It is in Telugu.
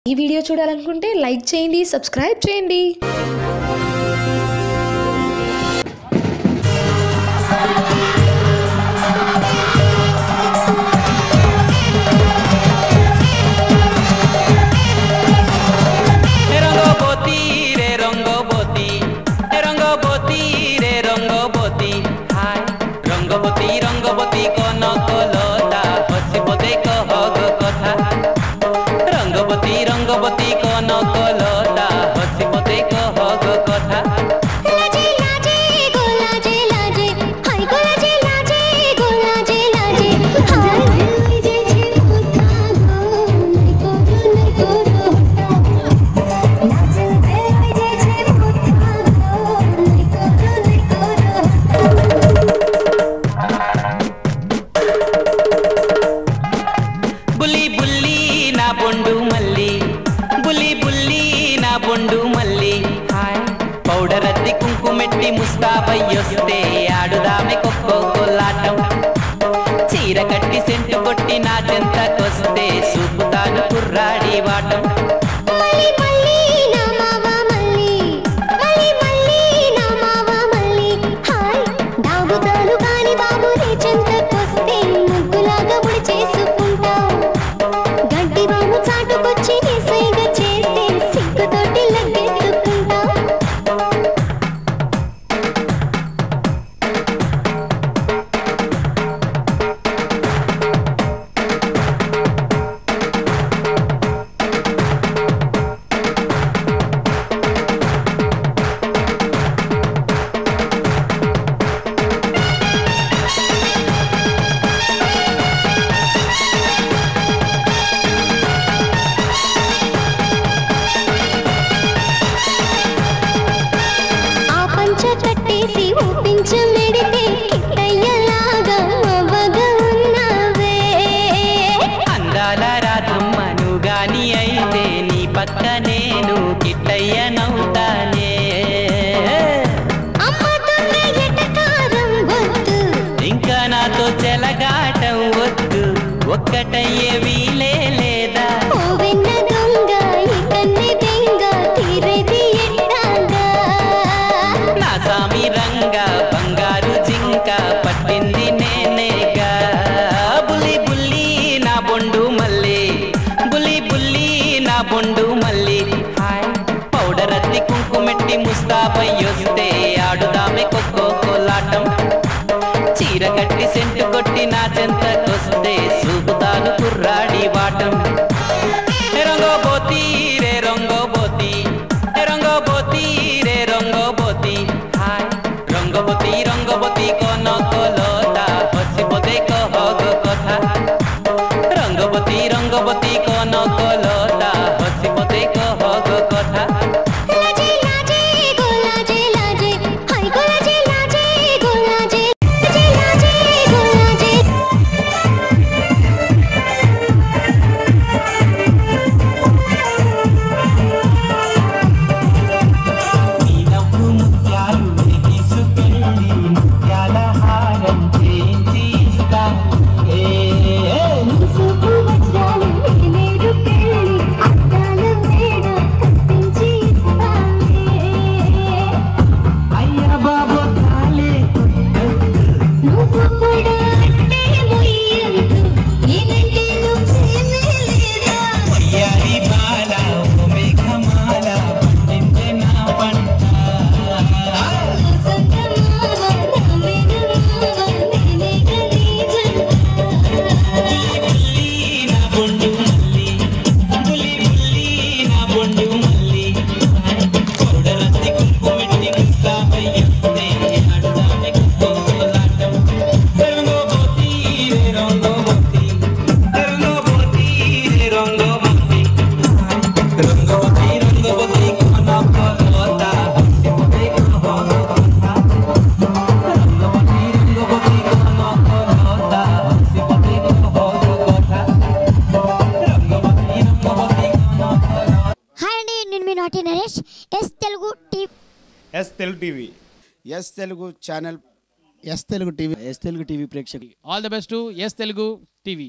ఈ వీడియో చూడాలనుకుంటే లైక్ చేయండి, సబ్స్క్రైబ్ చేయండి. పౌడర్ అద్ది కుంకుమెట్టి ముస్తాబయ్యొస్తే ఆడుదామె కొక్కో కొల్లాటం. చీర కట్టి సెంటు కొట్టి నా చెంతకొస్తే చూపుతాను కుర్రాడి వాటం. పక్క నేను కిట్టయ్యనవుతానే. ఇంకా నాతో చెలగాటం వద్దు, ఒక్కటయ్యే వీలే లేదా. నా సామి రంగా బంగారు జింక పట్టింది నేనేగా. బుల్లి బుల్లి నా బొండు మళ్ళీ, బుల్లి బుల్లి నా బొండు మళ్ళీ. పౌడర్ అద్ది కుంకుమెట్టి ముస్తాబయ్యొస్తే ఆడుదామె కొక్కో కోలాటం. చీర కట్టి సెంటు కొట్టి నా చెంతకొస్తే చూపుతాను కుర్రాడి వాటం. రంగోబోతి రే రంగోబోతి, రంగోబోతి రే రంగోబోతి. రంగోబోతి రంగోబోతి కోన కోలోతా হসিপদে কহগ কথা. రంగోబోతి రంగోబోతి కోన కోলোতা হসিপদে কহগ কথা. S Telugu TV, S Telugu channel, S Telugu TV, S Telugu TV ప్రేక్షకులు all the best to S Telugu TV.